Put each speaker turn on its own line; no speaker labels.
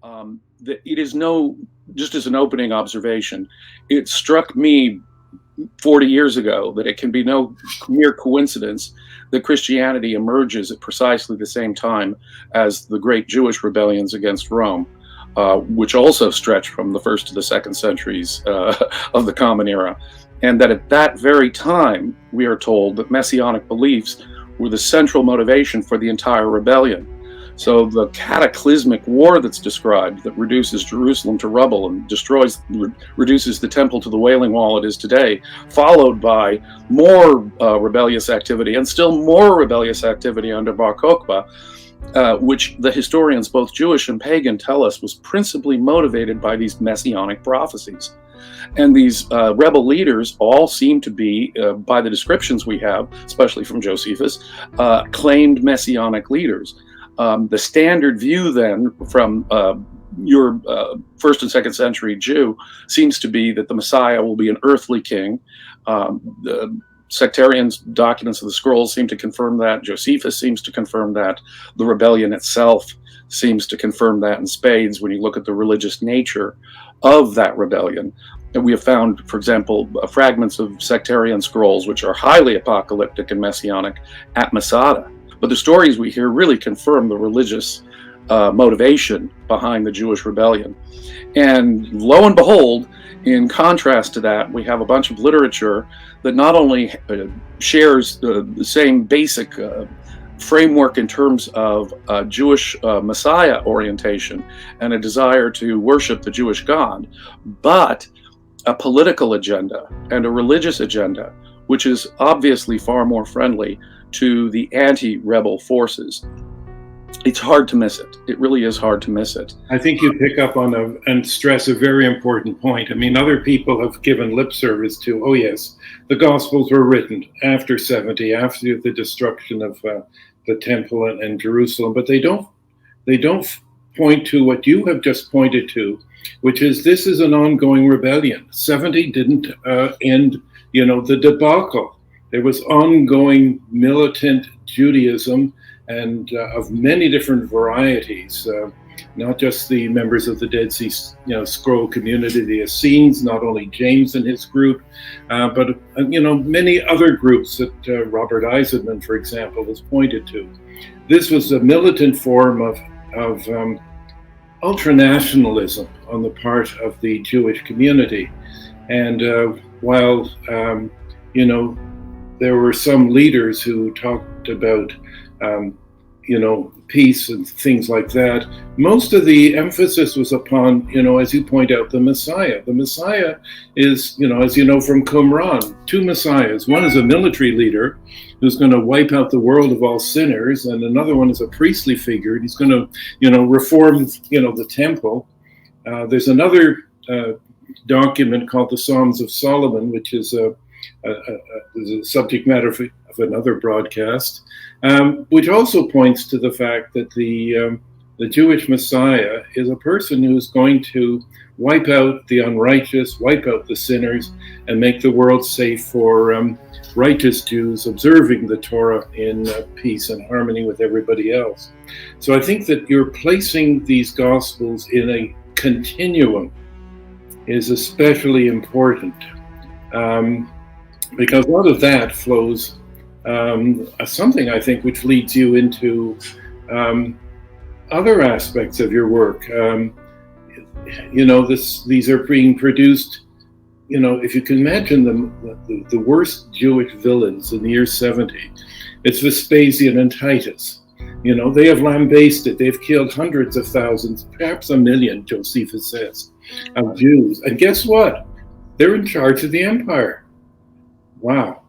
That it is just as an opening observation, it struck me 40 years ago that it can be no mere coincidence that Christianity emerges at precisely the same time as the great Jewish rebellions against Rome, which also stretch from the first to the second centuries of the Common Era. And that at that very time, we are told that Messianic beliefs were the central motivation for the entire rebellion. So the cataclysmic war that's described, that reduces Jerusalem to rubble and reduces the temple to the Wailing Wall it is today, followed by more rebellious activity and still more rebellious activity under Bar Kokhba, which the historians, both Jewish and pagan, tell us was principally motivated by these messianic prophecies. And these rebel leaders all seem to be, by the descriptions we have, especially from Josephus, claimed messianic leaders. The standard view then from your first and second century Jew seems to be that the Messiah will be an earthly king. The sectarian documents of the scrolls seem to confirm that. Josephus seems to confirm that. The rebellion itself seems to confirm that in spades when you look at the religious nature of that rebellion. And we have found, for example, fragments of sectarian scrolls which are highly apocalyptic and messianic at Masada. But the stories we hear really confirm the religious motivation behind the Jewish rebellion. And lo and behold, in contrast to that, we have a bunch of literature that not only shares the same basic framework in terms of Jewish Messiah orientation and a desire to worship the Jewish God, but a political agenda and a religious agenda, which is obviously far more friendly to the anti-rebel forces. It's hard to miss it. It really is hard to miss it.
I think you pick up on and stress a very important point. I mean, other people have given lip service to, oh yes, the Gospels were written after 70, after the destruction of the temple and Jerusalem, but they don't point to what you have just pointed to, which is this is an ongoing rebellion. 70 didn't end, the debacle. There was ongoing militant Judaism and of many different varieties, not just the members of the Dead Sea Scroll community, the Essenes, not only James and his group, but many other groups that Robert Eisenman, for example, has pointed to. This was a militant form of ultranationalism on the part of the Jewish community. And while, there were some leaders who talked about, peace and things like that, most of the emphasis was upon, as you point out, the Messiah. The Messiah is, as you know from Qumran, two Messiahs. One is a military leader who's going to wipe out the world of all sinners, and another one is a priestly figure. He's going to, reform, the temple. There's another document called the Psalms of Solomon, which is a subject matter of another broadcast, which also points to the fact that the Jewish Messiah is a person who's going to wipe out the unrighteous, wipe out the sinners, and make the world safe for righteous Jews observing the Torah in peace and harmony with everybody else. So I think that you're placing these Gospels in a continuum is especially important. Because out of that flows something, I think, which leads you into other aspects of your work. These are being produced, if you can imagine the worst Jewish villains in the year 70, it's Vespasian and Titus. They have lambasted, they've killed hundreds of thousands, perhaps 1 million, Josephus says, of Jews. And guess what? They're in charge of the empire. Wow.